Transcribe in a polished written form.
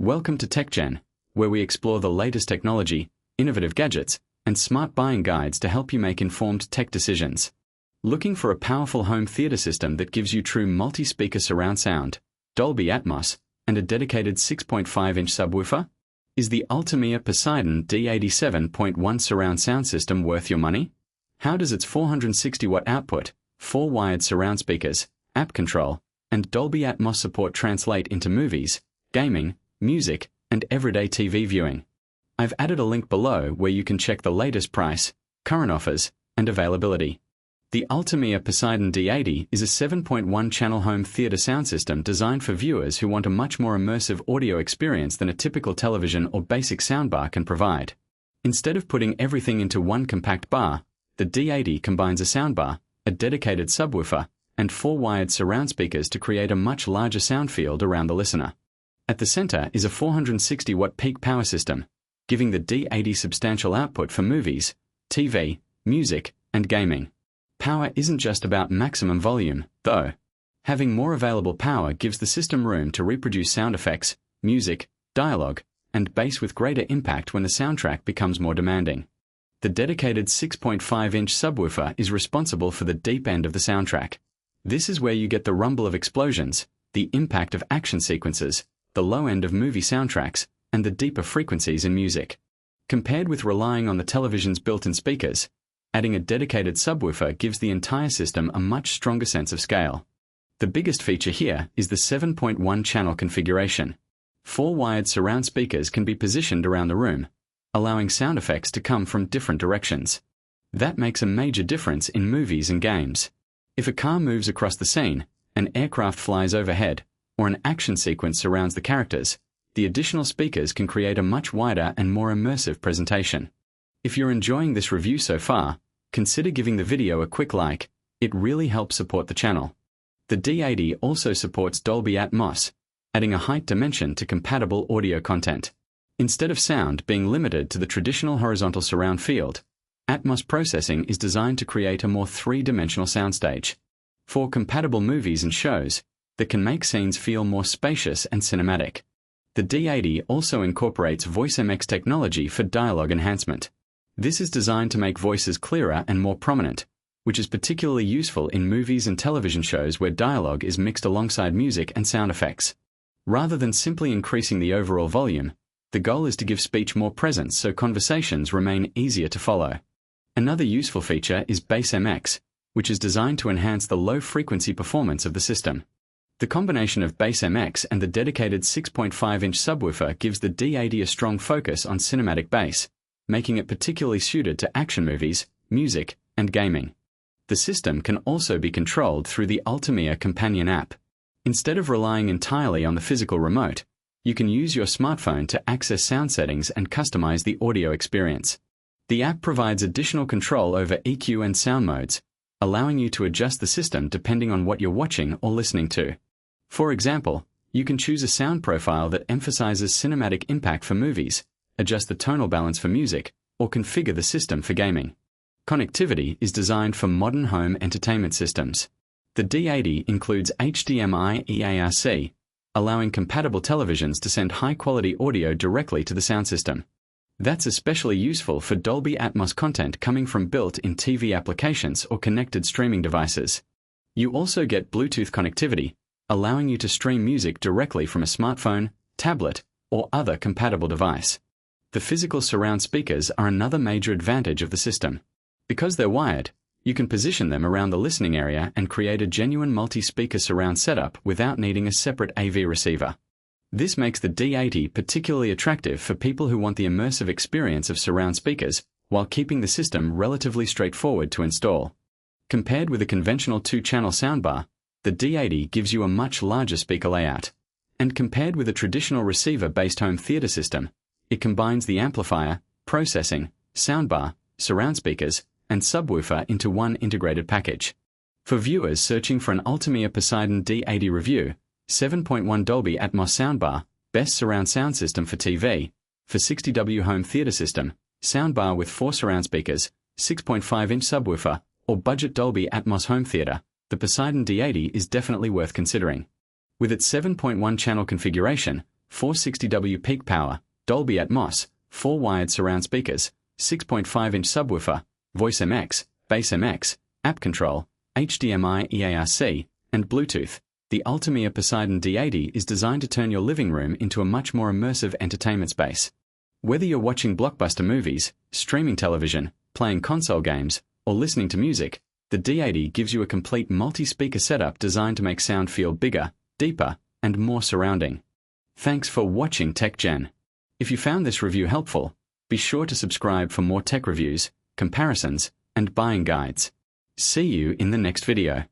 Welcome to TechGen, where we explore the latest technology, innovative gadgets, and smart buying guides to help you make informed tech decisions. Looking for a powerful home theater system that gives you true multi-speaker surround sound, Dolby Atmos, and a dedicated 6.5-inch subwoofer? Is the ULTIMEA Poseidon D80 7.1 surround sound system worth your money? How does its 460-watt output, 4 wired surround speakers, app control, and Dolby Atmos support translate into movies, gaming, music, and everyday TV viewing? I've added a link below where you can check the latest price, current offers, and availability. The ULTIMEA Poseidon D80 is a 7.1 channel home theater sound system designed for viewers who want a much more immersive audio experience than a typical television or basic soundbar can provide. Instead of putting everything into one compact bar, the D80 combines a soundbar, a dedicated subwoofer, and 4 wired surround speakers to create a much larger sound field around the listener. At the center is a 460-watt peak power system, giving the D80 substantial output for movies, TV, music, and gaming. Power isn't just about maximum volume, though. Having more available power gives the system room to reproduce sound effects, music, dialogue, and bass with greater impact when the soundtrack becomes more demanding. The dedicated 6.5-inch subwoofer is responsible for the deep end of the soundtrack. This is where you get the rumble of explosions, the impact of action sequences, the low end of movie soundtracks, and the deeper frequencies in music. Compared with relying on the television's built-in speakers, adding a dedicated subwoofer gives the entire system a much stronger sense of scale. The biggest feature here is the 7.1 channel configuration. 4 wired surround speakers can be positioned around the room, allowing sound effects to come from different directions. That makes a major difference in movies and games. If a car moves across the scene, an aircraft flies overhead, or an action sequence surrounds the characters, the additional speakers can create a much wider and more immersive presentation. If you're enjoying this review so far, consider giving the video a quick like. It really helps support the channel. The D80 also supports Dolby Atmos, adding a height dimension to compatible audio content. Instead of sound being limited to the traditional horizontal surround field, Atmos processing is designed to create a more three-dimensional soundstage. For compatible movies and shows, that can make scenes feel more spacious and cinematic. The D80 also incorporates VoiceMX technology for dialogue enhancement. This is designed to make voices clearer and more prominent, which is particularly useful in movies and television shows where dialogue is mixed alongside music and sound effects. Rather than simply increasing the overall volume, the goal is to give speech more presence so conversations remain easier to follow. Another useful feature is BassMX, which is designed to enhance the low-frequency performance of the system. The combination of BassMX and the dedicated 6.5-inch subwoofer gives the D80 a strong focus on cinematic bass, making it particularly suited to action movies, music, and gaming. The system can also be controlled through the ULTIMEA companion app. Instead of relying entirely on the physical remote, you can use your smartphone to access sound settings and customize the audio experience. The app provides additional control over EQ and sound modes, allowing you to adjust the system depending on what you're watching or listening to. For example, you can choose a sound profile that emphasizes cinematic impact for movies, adjust the tonal balance for music, or configure the system for gaming. Connectivity is designed for modern home entertainment systems. The D80 includes HDMI eARC, allowing compatible televisions to send high-quality audio directly to the sound system. That's especially useful for Dolby Atmos content coming from built-in TV applications or connected streaming devices. You also get Bluetooth connectivity, allowing you to stream music directly from a smartphone, tablet, or other compatible device. The physical surround speakers are another major advantage of the system. Because they're wired, you can position them around the listening area and create a genuine multi-speaker surround setup without needing a separate AV receiver. This makes the D80 particularly attractive for people who want the immersive experience of surround speakers while keeping the system relatively straightforward to install. Compared with a conventional 2-channel soundbar, the D80 gives you a much larger speaker layout. And compared with a traditional receiver-based home theater system, it combines the amplifier, processing, soundbar, surround speakers, and subwoofer into one integrated package. For viewers searching for an ULTIMEA Poseidon D80 review, 7.1 Dolby Atmos soundbar, best surround sound system for TV, for 60W home theater system, soundbar with 4 surround speakers, 6.5-inch subwoofer, or budget Dolby Atmos home theater, the Poseidon D80 is definitely worth considering. With its 7.1 channel configuration, 460W peak power, Dolby Atmos, 4 wired surround speakers, 6.5-inch subwoofer, VoiceMX, BassMX, app control, HDMI eARC, and Bluetooth. The ULTIMEA Poseidon D80 is designed to turn your living room into a much more immersive entertainment space. Whether you're watching blockbuster movies, streaming television, playing console games, or listening to music, the D80 gives you a complete multi-speaker setup designed to make sound feel bigger, deeper, and more surrounding. Thanks for watching TechGen. If you found this review helpful, be sure to subscribe for more tech reviews, comparisons, and buying guides. See you in the next video.